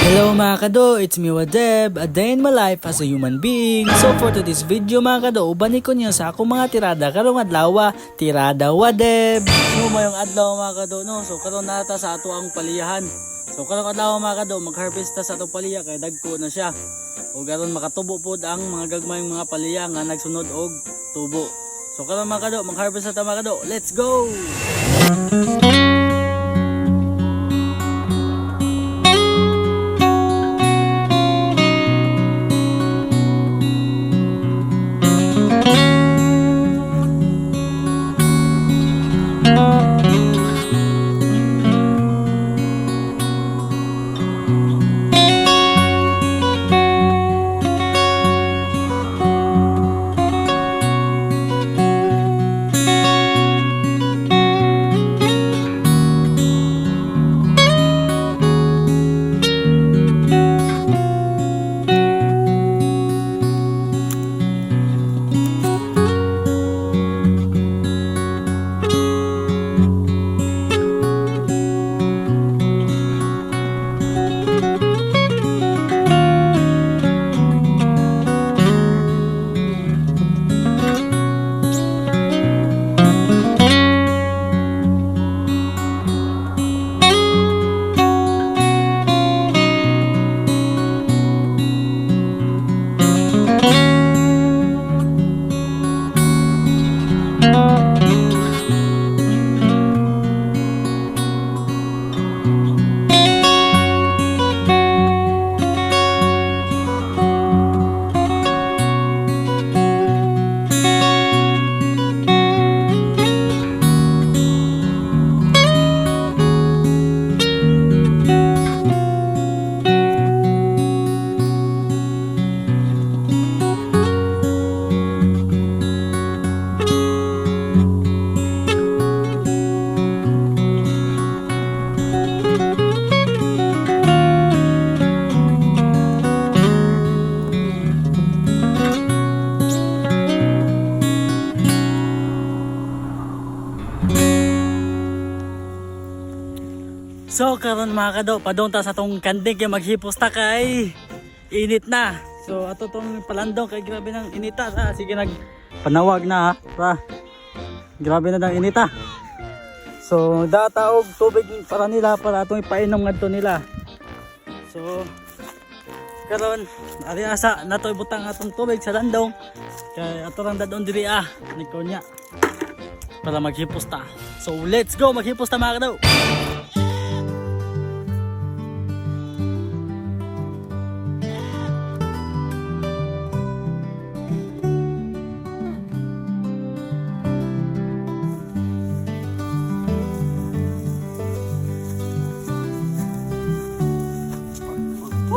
Hello mga kado, it's me Wadeb, a day in my life as a human being. So for today's video mga kado, ubani ko niyo sa akong mga tirada karong adlaw, tirada Wadeb. No mayong adlaw mga kado no, so karon nata sa ato ang paliyahan. So karong adlaw mga kado, mag-harvest ta sa atong paliya kay dagko na siya. O karon makatubo pod ang mga gagmayng mga paliya nga nagsunod og tubo. So karon mga kado, mag-harvest ta mga kado. Let's go. So karon mga kado, padong ta sa tong kanding kay maghipos ta kay init na. So ato tong palandong kay grabe nang inita. Sige panawag na ha. Grabe na dang inita. So data og tubig para nila para atong ipainom ngadto nila. So karon ari asa nato ibutang atong tubig sa landong kay ato lang dadon diri ni konya para maghipos ta. So let's go maghipos ta mga kado.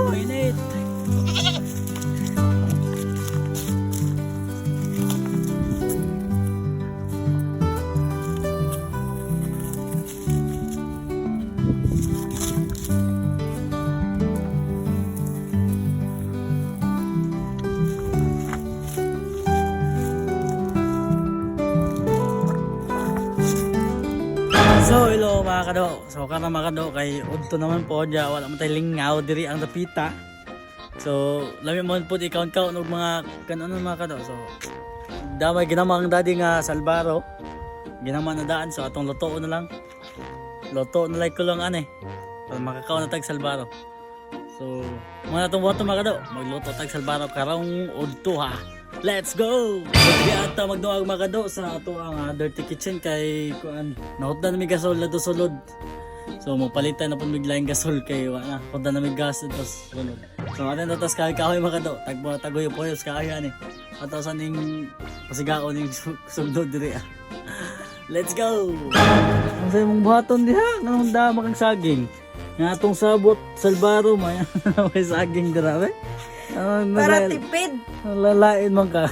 Init. So hello mga kado, so karang mga kado kay udto naman po dya, wala man tayo lingaw diri ang dapita. So lami mo po i-count og mga kanon mga kado. So damay ginamang dadi nga salbaro, ginaman na daan so atong luto na lang. Luto na like ko lang ani para makakaon na tag salbaro. So mga natong buhaton mga kado, magluto tag salbaro karong udto ha. Let's go! So di ata magduwag mga kado sa ato ang dirty kitchen kay kuan nautdan mi gasol na sulod. So magpalitan na pud biglaing gasol kay wala pud na mi gas tapos sunod. So ano na tas kahoy mga kado, tagoy po yung kahoy ani. Ato sa ning pasigaon ning sugdod diri Let's go! Ang say mong buhaton diha nganong dama kang saging. Nga atong sabot salbaro may may saging dira be. Para tipid. Lalain man ka.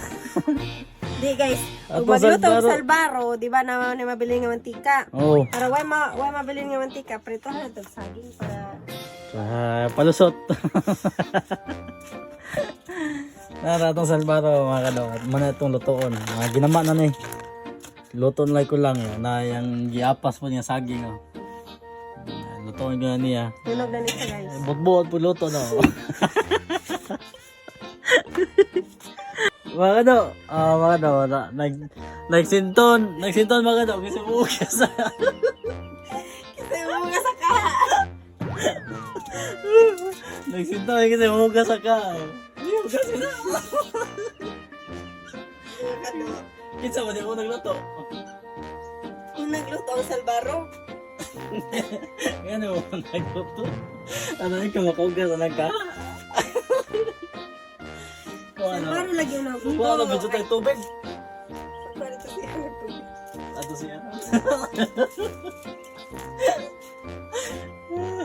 Di guys, kung magluto og salbaro, di ba na mabili nga mantika? Oo. Para why mabili nga mantika, pritohan na saging para palusot. Nara itong salbaro mga kado. At mana itong lutoon. Ginama na ni. Lutoon lang ko lang. Na yung giapas po niya saging. luto nga niya. Tunog na nito guys. Bot-bot po luto no. Mga kado, mga kado, nagsinton mga kado, kasi bukas sa. Kasi mga saka. Nagsinton kasi bukas sa ka. Bukas na. Kinsa mo di mo nagluto? Kung nagluto ang salbaro. Ano mo nagluto? Ano ikaw makahugas na ka? Kung ano? Salbaro lagi yung nabuto. Kung ano, medyo tayo tubig. Para ito siya nagtubig. Ato siya.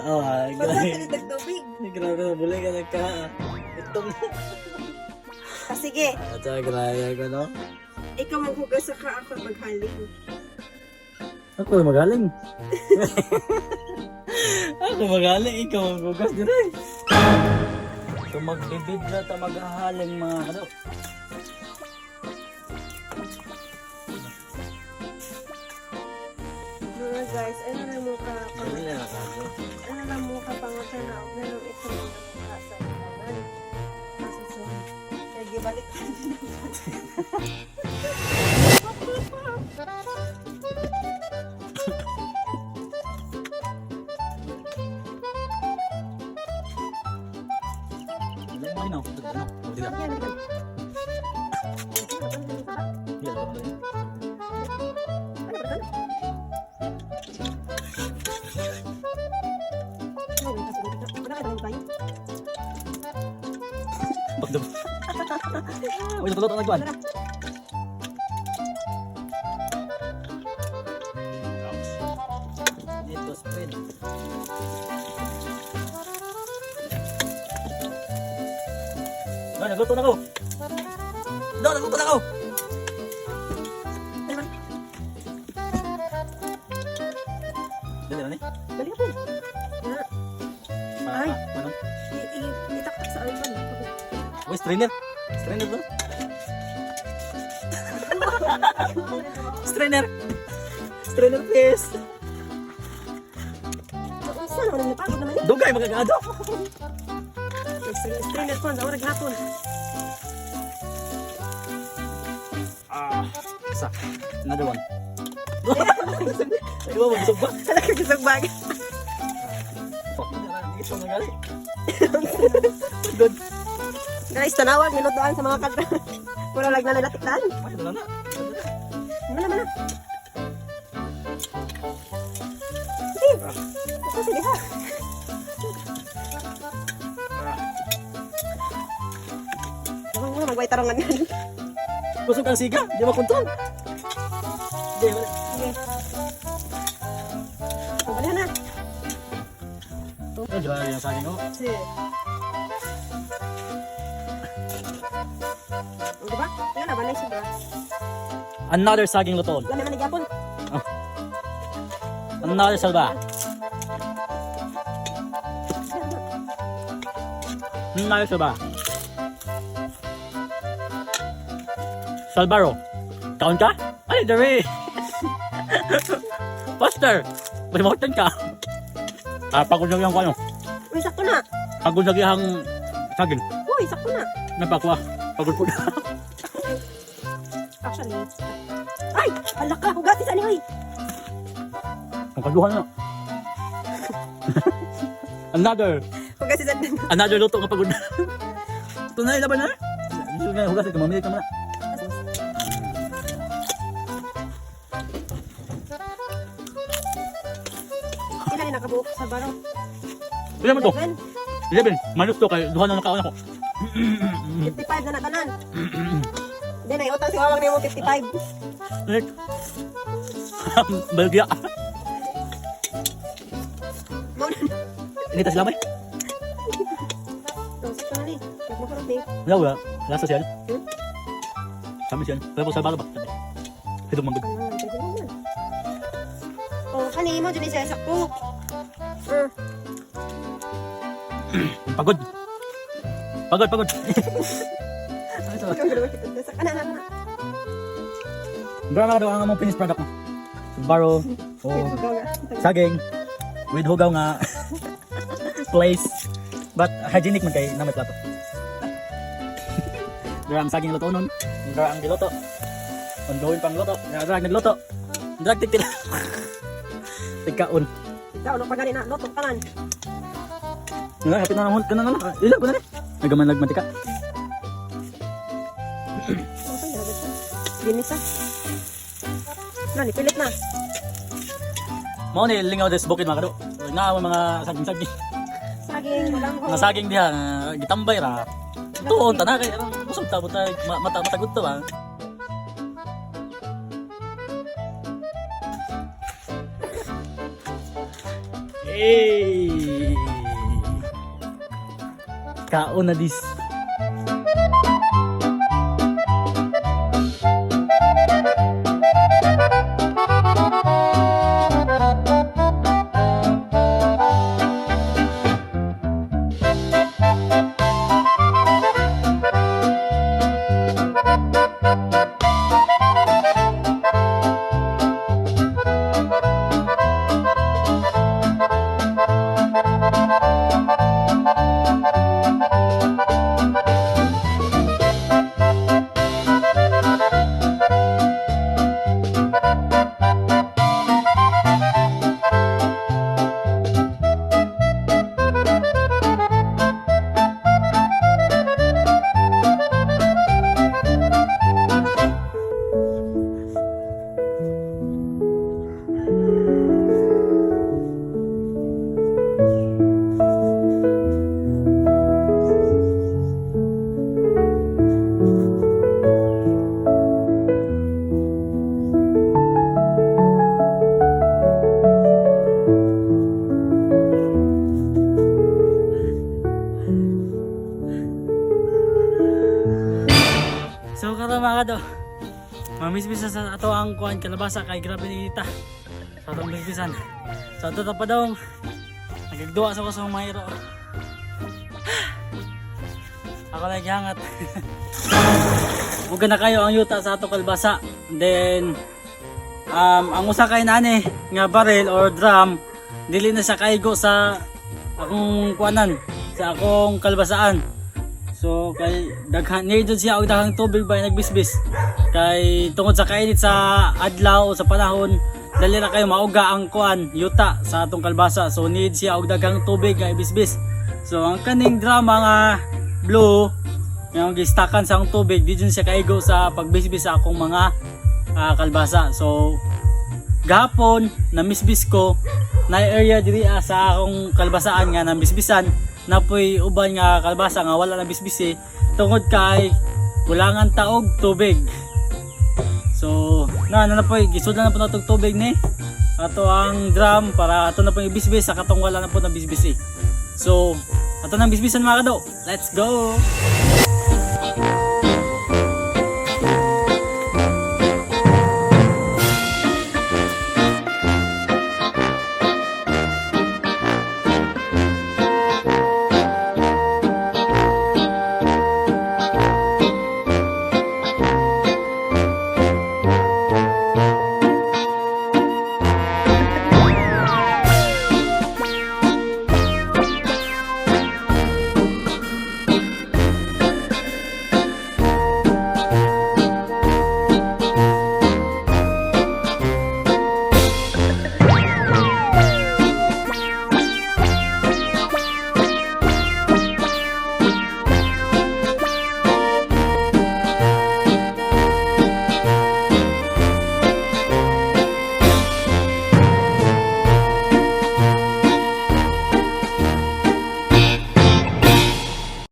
Oh, Pag grabe. sa nagtubig. Grabe na, bulay ka nagka. Itong. Ah, sige. At grabe ko, no? Ikaw maghugas saka ako maghaling. Ako na magaling. Ako magaling, ikaw ang bugas din ay. So magbibid na ta maghahaling mga kado. Mga guys, ano na mo ka Hindi na nakado. ano na mo ka pangalan na og nanong ito na mukha sa kanan. Masusunod. Sige, balik. Hindi mo ino. Ano? O diga. Yan, yan. Diga, diga, diga. Ano ba ito? Wala ka ba? Pagdab. Uy, natulot ang nagkuhan. Dito, spread. Nagluto na ako. Nagluto na ako. Dali na ni. Dali ka po. Ay. Ano? Itaktak sa iPhone. Uy, strainer. Strainer ba? Strainer. Strainer, please. Saan naman yung pagod naman eh? Dugay, magagado. Strainer phone, sa orag hapon. Isa. Another one. Ay, wow, busog ba? Nagkagisag bag. Fuck, hindi ito nagali. Good. Guys, tanawag, nilutuan sa mga kadra. Puro lag na nalatiktan. Ay, wala na. Mana, mana. Sige. Ito, sige ha. Tawag mo, magway tarongan nga. Busog ang siga, di makontrol. Hindi, wala. Sige. Pabalihan na. Ay, dry yung saging ko. Sige. O, diba? Yan na, banay siya. Another saging luton. Yan naman nagyapon. Another salba. Another salba. Salbaro. Kaon ka? Ay, dami. Faster. Palimutan ka. Pagod lagi ang ano. Uy, sakto na. Pagod lagi ang saging. Uy, sakto na. Napakwa. Pagod po na. Actually. Ay! Alak ka! Hugatis ani, uy! Ang kaluhan na. Hugatis ani. Another luto nga pagod na. Ito na, ilaban na. Hindi nga hugas ito. Mamili ka muna. Ilan yung nakabuok sa baro? Ilan mo to? 11? 11. Manok to kay duha na nakaon ako. 55 na natanan. Hindi na, utang si Wawang niya mo 55. Balgya. Mauna. Ini tas lamay. So, sakto na ni. Nagmakarot ni. Wala. Lasa siya. Kami siya. Pero sa balo ba? Ito manggod. Oh, kani mo dyan siya sakto. Pagod. Pagod. Sa kanan na. Berapa na ang among finished product mo? Baro. Oh. Saging. with hugaw nga place. But hygienic man kay na may plato. Dara ang saging luto nun. Dara ang giluto. Ongoing pang luto. Dara nagluto. Dara titila. Tigkaon. Daw, no pagani na, lotok tanan. Nga, hapit na naman. Kanan na. Ilag ko na rin. Nagamanlag mantika. Okay, nalagay siya. Linis ah. Nani, pilit na. Mao ni lingaw des bukid mga kado. Nga ang mga saging-saging. Saging, walang ho. Mga saging diha nga gitambay ra. Tuon ta na kay usab ta buta matagud to ba. Hey! Kaon na dis. So karon mga kado, mamisbisa sa ato ang kuan kalabasa kay grabe ni Ita. Sa atong bisbisan. So ato ta pa daw. Nagagduwa sa ko sa mga hiro. Ako na gihangat. Huwag na kayo ang yuta sa ato kalabasa. And then ang usa kay nani nga barrel or drum dili na siya kaigo sa akong kuanan, sa akong kalbasaan. So kay daghan ni jud siya og daghang tubig ba nagbisbis. Kay tungod sa kainit sa adlaw o sa panahon, dali ra kayo mauga ang kuan yuta sa atong kalbasa. So need siya og daghang tubig nga ibisbis. So ang kaning drama nga blue yung gistakan sa akong tubig, di jud siya kaigo sa pagbisbis sa akong mga kalbasa. So gahapon namisbis ko na area diri sa akong kalbasaan nga namisbisan napoy uban nga kalbasa nga wala na bisbisi tungod kay kulangan taog tubig. So na napoy gisudlan na po natong tubig ni ato ang drum para ato na po ibisbis sa katong wala na po na bisbisi. So ato nang bisbisan mga kado, let's go.